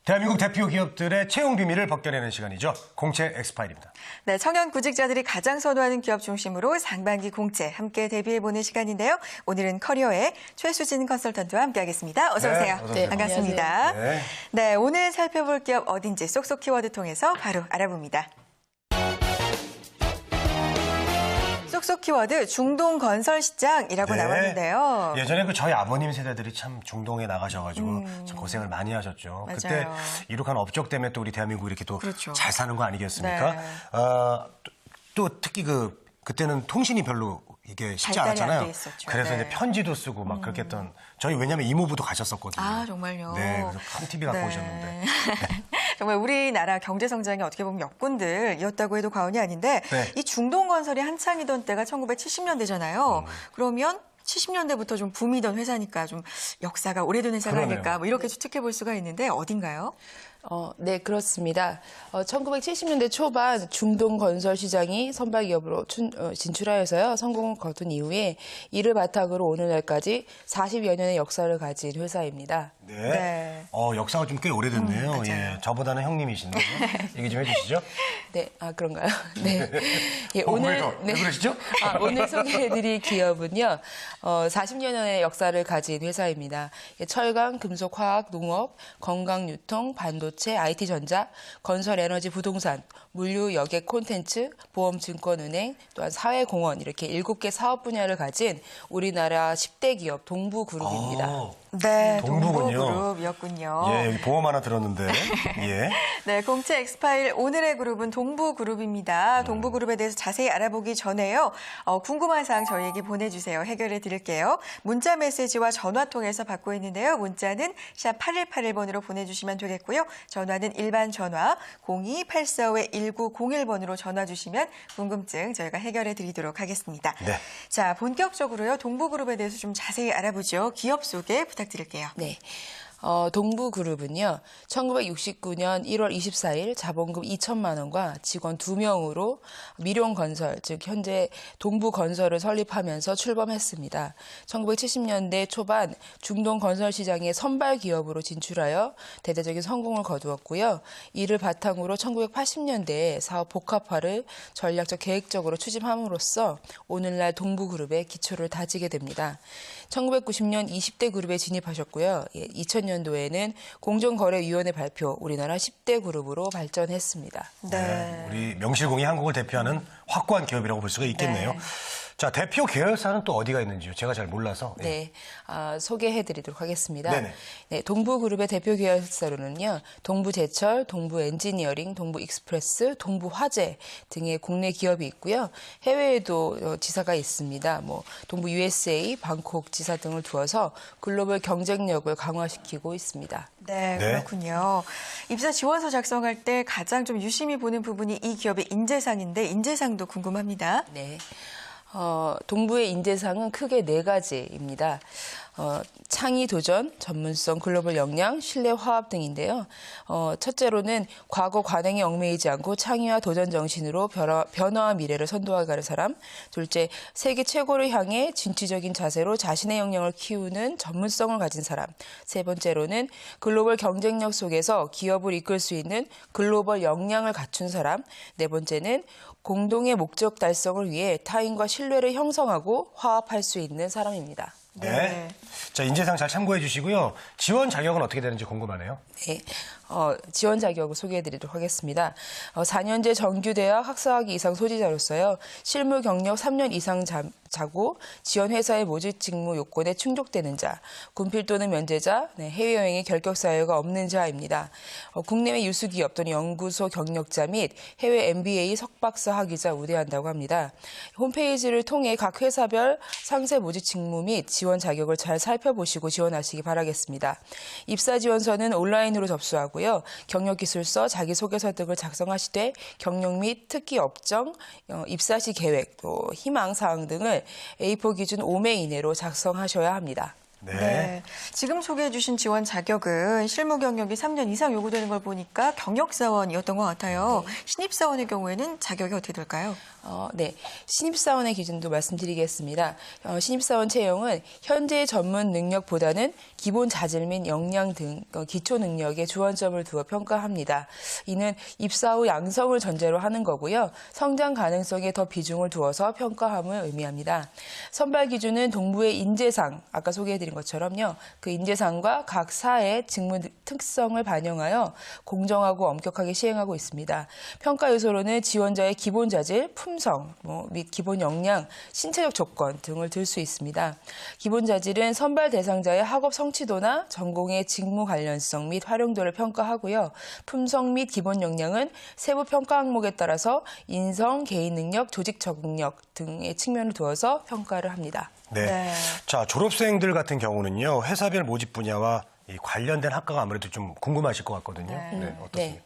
대한민국 대표 기업들의 채용 비밀을 벗겨내는 시간이죠. 공채 엑스파일입니다. 네, 청년 구직자들이 가장 선호하는 기업 중심으로 상반기 공채 함께 대비해보는 시간인데요. 오늘은 커리어의 최수진 컨설턴트와 함께하겠습니다. 어서 오세요. 네, 반갑습니다. 네. 네, 오늘 살펴볼 기업 어딘지 쏙쏙 키워드 통해서 바로 알아봅니다. 쏙쏙 키워드 중동 건설 시장이라고 나왔는데요. 예전에 저희 아버님 세대들이 참 중동에 나가셔가지고 참 고생을 많이 하셨죠. 맞아요. 그때 이룩한 업적 때문에 또 우리 대한민국 이렇게 또 잘 사는 거 아니겠습니까? 네. 또 특히 그때는 통신이 별로 이게 쉽지 발달이 안 않았잖아요. 돼 있었죠. 그래서 네. 이제 편지도 쓰고 막 그렇게 했던 저희 왜냐하면 이모부도 가셨었거든요. 아, 정말요? 네, 그래서 큰 TV 갖고 네. 오셨는데. 정말 우리나라 경제 성장이 어떻게 보면 역군들이었다고 해도 과언이 아닌데 네. 이 중동 건설이 한창이던 때가 1970년대잖아요. 그러면 70년대부터 좀 붐이던 회사니까 좀 역사가 오래된 회사가 그러네요. 아닐까 뭐 이렇게 추측해 볼 수가 있는데 어딘가요? 네, 그렇습니다. 1970년대 초반 중동 건설 시장이 선발 기업으로 진출하여서요, 성공을 거둔 이후에 이를 바탕으로 오늘날까지 40여 년의 역사를 가진 회사입니다. 네. 네. 역사가 좀 꽤 오래됐네요. 맞아요. 예, 저보다는 형님이신데 얘기 좀 해주시죠. 네, 그런가요? 네. 예, 왜 그러시죠? 오늘 소개해드릴 기업은요, 40년의 역사를 가진 회사입니다. 예, 철강, 금속, 화학, 농업, 건강, 유통, 반도체, IT전자, 건설, 에너지, 부동산, 물류, 여객, 콘텐츠, 보험, 증권은행, 또한 사회공헌 이렇게 7개 사업 분야를 가진 우리나라 10대 기업 동부그룹입니다. 네, 동부군요. 동부그룹이었군요. 예, 여기 보험 하나 들었는데. 예. 네, 공채 엑스파일 오늘의 그룹은 동부그룹입니다. 동부그룹에 대해서 자세히 알아보기 전에요. 궁금한 사항 저희에게 보내주세요. 해결해 드릴게요. 문자 메시지와 전화 통해서 받고 있는데요. 문자는 샵 8181번으로 보내주시면 되겠고요. 전화는 일반 전화 02-845-1901번으로 전화 주시면 궁금증 저희가 해결해 드리도록 하겠습니다. 네. 자, 본격적으로요. 동부그룹에 대해서 좀 자세히 알아보죠. 기업 소개 부탁드릴게요. 네. 동부그룹은요, 1969년 1월 24일 자본금 2천만 원과 직원 2명으로 미룡건설, 즉 현재 동부건설을 설립하면서 출범했습니다. 1970년대 초반 중동 건설 시장의 선발 기업으로 진출하여 대대적인 성공을 거두었고요. 이를 바탕으로 1980년대에 사업 복합화를 전략적 계획적으로 추진함으로써 오늘날 동부그룹의 기초를 다지게 됩니다. 1990년 20대 그룹에 진입하셨고요. 2000년도에는 공정거래위원회 발표 우리나라 10대 그룹으로 발전했습니다. 네. 우리 명실공히 한국을 대표하는 확고한 기업이라고 볼 수가 있겠네요. 네. 자, 대표 계열사는 또 어디가 있는지요? 제가 잘 몰라서. 예. 네, 소개해드리도록 하겠습니다. 네네. 네, 동부그룹의 대표 계열사로는요, 동부제철, 동부엔지니어링, 동부익스프레스, 동부화재 등의 국내 기업이 있고요. 해외에도 지사가 있습니다. 동부 USA, 방콕 지사 등을 두어서 글로벌 경쟁력을 강화시키고 있습니다. 네, 네. 그렇군요. 입사 지원서 작성할 때 가장 좀 유심히 보는 부분이 이 기업의 인재상인데 인재상도 궁금합니다. 네. 동부의 인재상은 크게 4가지입니다. 창의 도전, 전문성, 글로벌 역량, 신뢰 화합 등인데요. 첫째로는 과거 관행에 얽매이지 않고 창의와 도전 정신으로 변화와 미래를 선도하가는 사람. 둘째, 세계 최고를 향해 진취적인 자세로 자신의 역량을 키우는 전문성을 가진 사람. 세 번째로는 글로벌 경쟁력 속에서 기업을 이끌 수 있는 글로벌 역량을 갖춘 사람. 네 번째는 공동의 목적 달성을 위해 타인과 신뢰를 형성하고 화합할 수 있는 사람입니다. 네. 자, 인재상 잘 참고해 주시고요. 지원 자격은 어떻게 되는지 궁금하네요. 네. 지원 자격을 소개해드리도록 하겠습니다. 4년제 정규대학 학사학위 이상 소지자로서요. 실무 경력 3년 이상 자고 지원 회사의 모집 직무 요건에 충족되는 자, 군필 또는 면제자, 해외여행의 결격 사유가 없는 자입니다. 국내외 유수기업 또는 연구소 경력자 및 해외 MBA 석박사 학위자 우대한다고 합니다. 홈페이지를 통해 각 회사별 상세 모집 직무 및 지원 자격을 잘 살펴보시고 지원하시기 바라겠습니다. 입사 지원서는 온라인으로 접수하고요. 경력기술서, 자기소개서 등을 작성하시되 경력 및 특기 업종, 입사 시 계획, 또 희망사항 등을 A4 기준 5매 이내로 작성하셔야 합니다. 네. 지금 소개해 주신 지원 자격은 실무 경력이 3년 이상 요구되는 걸 보니까 경력사원이었던 것 같아요. 신입사원의 경우에는 자격이 어떻게 될까요? 네. 신입사원의 기준도 말씀드리겠습니다. 신입사원 채용은 현재의 전문 능력보다는 기본 자질 및 역량 등 기초 능력에 주안점을 두어 평가합니다. 이는 입사 후 양성을 전제로 하는 거고요. 성장 가능성에 더 비중을 두어서 평가함을 의미합니다. 선발 기준은 동부의 인재상, 아까 소개해드린 것처럼요. 그 인재상과 각 사의 직무 특성을 반영하여 공정하고 엄격하게 시행하고 있습니다. 평가 요소로는 지원자의 기본 자질, 품성 및 기본 역량, 신체적 조건 등을 들 수 있습니다. 기본 자질은 선발 대상자의 학업 성취도나 전공의 직무 관련성 및 활용도를 평가하고요. 품성 및 기본 역량은 세부 평가 항목에 따라서 인성, 개인 능력, 조직 적응력 등의 측면을 두어서 평가를 합니다. 네. 네. 자, 졸업생들 같은 경우는요, 회사별 모집 분야와 이 관련된 학과가 아무래도 좀 궁금하실 것 같거든요. 네, 어떻습니까?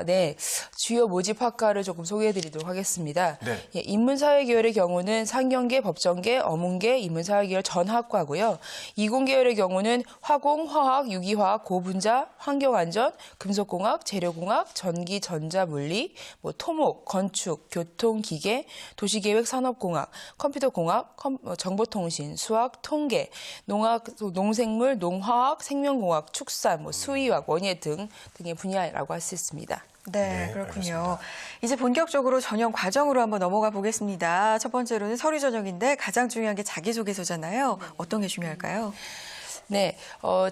네. 주요 모집 학과를 조금 소개해드리도록 하겠습니다. 네. 예, 인문사회계열의 경우는 상경계, 법정계, 어문계, 인문사회계열 전학과고요. 이공계열의 경우는 화공, 화학, 유기화학, 고분자, 환경안전, 금속공학, 재료공학, 전기, 전자, 물리, 토목, 건축, 교통, 기계, 도시계획, 산업공학, 컴퓨터공학, 정보통신, 수학, 통계, 농학, 농생물, 농화학, 생명공학, 축산, 수의학, 원예 등의 분야라고 할 수 있습니다. 네, 네, 그렇군요. 알겠습니다. 이제 본격적으로 전형 과정으로 한번 넘어가 보겠습니다. 첫 번째로는 서류 전형인데 가장 중요한 게 자기소개서잖아요. 어떤 게 중요할까요? 네,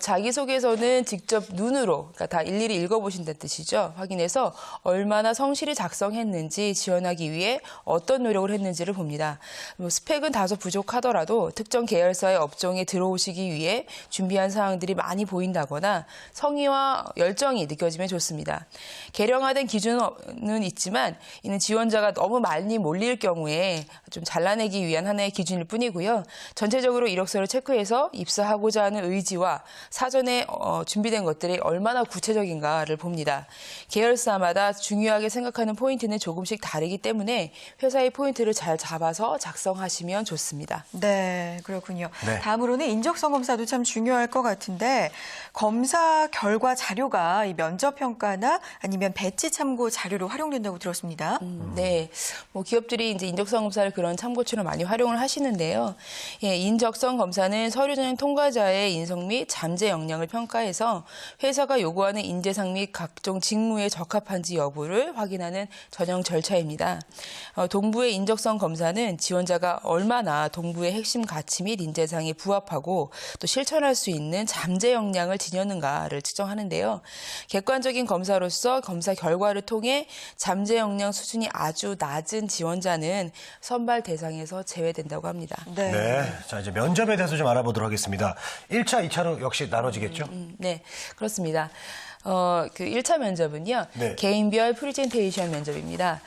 자기소개서는 직접 눈으로, 그러니까 다 일일이 읽어보신다는 뜻이죠. 확인해서 얼마나 성실히 작성했는지 지원하기 위해 어떤 노력을 했는지를 봅니다. 스펙은 다소 부족하더라도 특정 계열사의 업종에 들어오시기 위해 준비한 사항들이 많이 보인다거나 성의와 열정이 느껴지면 좋습니다. 개량화된 기준은 있지만 이는 지원자가 너무 많이 몰릴 경우에 좀 잘라내기 위한 하나의 기준일 뿐이고요. 전체적으로 이력서를 체크해서 입사하고자 하는 의지와 사전에 준비된 것들이 얼마나 구체적인가를 봅니다. 계열사마다 중요하게 생각하는 포인트는 조금씩 다르기 때문에 회사의 포인트를 잘 잡아서 작성하시면 좋습니다. 네, 그렇군요. 네. 다음으로는 인적성 검사도 참 중요할 것 같은데 검사 결과 자료가 이 면접 평가나 아니면 배치 참고 자료로 활용된다고 들었습니다. 네, 기업들이 이제 인적성 검사를 그런 참고처럼 많이 활용을 하시는데요. 예, 인적성 검사는 서류 전형 통과자의 인성 및 잠재 역량을 평가해서 회사가 요구하는 인재상 및 각종 직무에 적합한지 여부를 확인하는 전형 절차입니다. 동부의 인적성 검사는 지원자가 얼마나 동부의 핵심 가치 및 인재상에 부합하고 또 실천할 수 있는 잠재 역량을 지녔는가를 측정하는데요. 객관적인 검사로서 검사 결과를 통해 잠재 역량 수준이 아주 낮은 지원자는 선발 대상에서 제외된다고 합니다. 네. 네. 자, 이제 면접에 대해서 좀 알아보도록 하겠습니다. 1차, 2차로 역시 나눠지겠죠? 네, 그렇습니다. 그 1차 면접은요, 네. 개인별 프리젠테이션 면접입니다.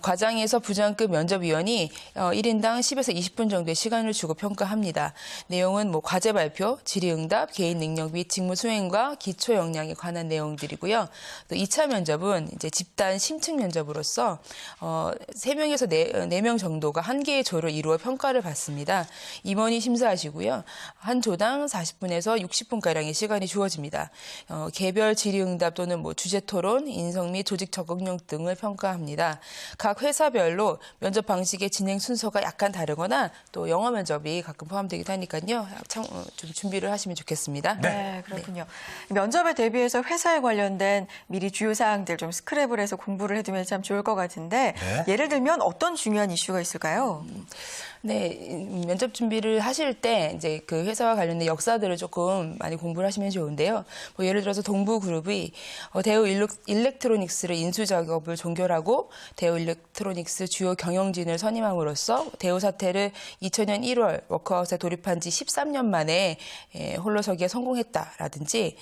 과장에서 부장급 면접위원이 1인당 10에서 20분 정도의 시간을 주고 평가합니다. 내용은 과제 발표, 질의응답, 개인 능력 및 직무 수행과 기초 역량에 관한 내용들이고요. 또 2차 면접은 이제 집단 심층 면접으로서 3명에서 4명 정도가 한 개의 조를 이루어 평가를 받습니다. 임원이 심사하시고요. 한 조당 40분에서 60분가량의 시간이 주어집니다. 개별 질의응답 또는 주제 토론, 인성 및 조직 적응력 등을 평가합니다. 각 회사별로 면접 방식의 진행 순서가 약간 다르거나 또 영어 면접이 가끔 포함되기도 하니까요. 좀 준비를 하시면 좋겠습니다. 네, 그렇군요. 면접에 대비해서 회사에 관련된 미리 주요 사항들 좀 스크랩을 해서 공부를 해두면 참 좋을 것 같은데 네. 예를 들면 어떤 중요한 이슈가 있을까요? 네, 면접 준비를 하실 때 이제 그 회사와 관련된 역사들을 조금 많이 공부를 하시면 좋은데요. 예를 들어서 동부그룹이 대우 일렉트로닉스를 인수 작업을 종결하고 대우 일렉트로닉스 주요 경영진을 선임함으로써 대우 사태를 2000년 1월 워크아웃에 돌입한 지 13년 만에 홀로서기에 성공했다라든지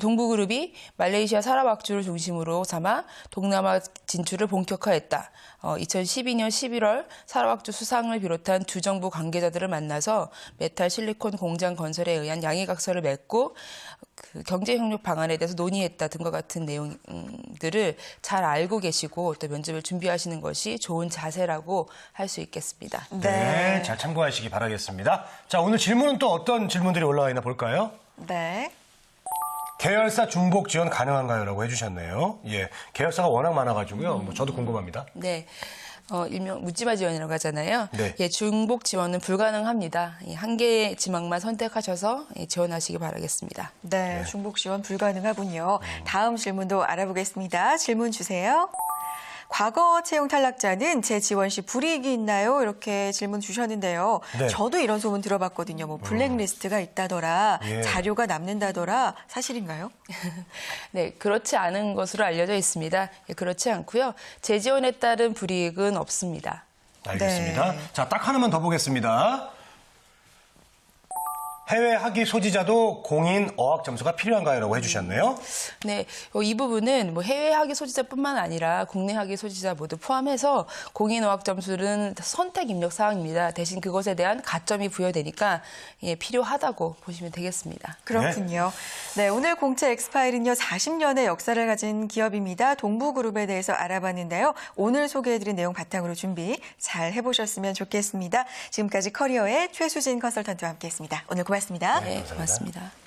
동부그룹이 말레이시아 사라왁주를 중심으로 삼아 동남아 진출을 본격화했다. 2012년 11월 사라왁주 수상을 비롯한 두 정부 관계자들을 만나서 메탈 실리콘 공장 건설에 의한 양해각서를 맺고 그 경제협력 방안에 대해서 논의했다 등과 같은 내용들을 잘 알고 계시고 또 면접을 준비하시는 것이 좋은 자세라고 할 수 있겠습니다. 네. 잘 참고하시기 바라겠습니다. 자, 오늘 질문은 또 어떤 질문들이 올라와 있나 볼까요? 네. 계열사 중복 지원 가능한가요? 라고 해주셨네요. 예. 계열사가 워낙 많아가지고요. 저도 궁금합니다. 네. 일명 묻지마 지원이라고 하잖아요. 네. 예, 중복 지원은 불가능합니다. 한 개의 지망만 선택하셔서 지원하시기 바라겠습니다. 네, 중복 지원 불가능하군요. 다음 질문도 알아보겠습니다. 질문 주세요. 과거 채용 탈락자는 재지원 시 불이익이 있나요? 이렇게 질문 주셨는데요. 네. 저도 이런 소문 들어봤거든요. 뭐 블랙리스트가 있다더라, 예. 자료가 남는다더라. 사실인가요? 네, 그렇지 않은 것으로 알려져 있습니다. 예, 그렇지 않고요. 재지원에 따른 불이익은 없습니다. 알겠습니다. 네. 자, 딱 하나만 더 보겠습니다. 해외 학위 소지자도 공인 어학 점수가 필요한가요? 라고 해주셨네요. 네, 이 부분은 뭐 해외 학위 소지자뿐만 아니라 국내 학위 소지자 모두 포함해서 공인 어학 점수는 선택 입력 사항입니다. 대신 그것에 대한 가점이 부여되니까 예, 필요하다고 보시면 되겠습니다. 그렇군요. 네, 오늘 공채 엑스파일은요, 40년의 역사를 가진 기업입니다. 동부그룹에 대해서 알아봤는데요. 오늘 소개해드린 내용 바탕으로 준비 잘 해보셨으면 좋겠습니다. 지금까지 커리어의 최수진 컨설턴트와 함께했습니다. 오늘 고맙습니다. 네, 고맙습니다.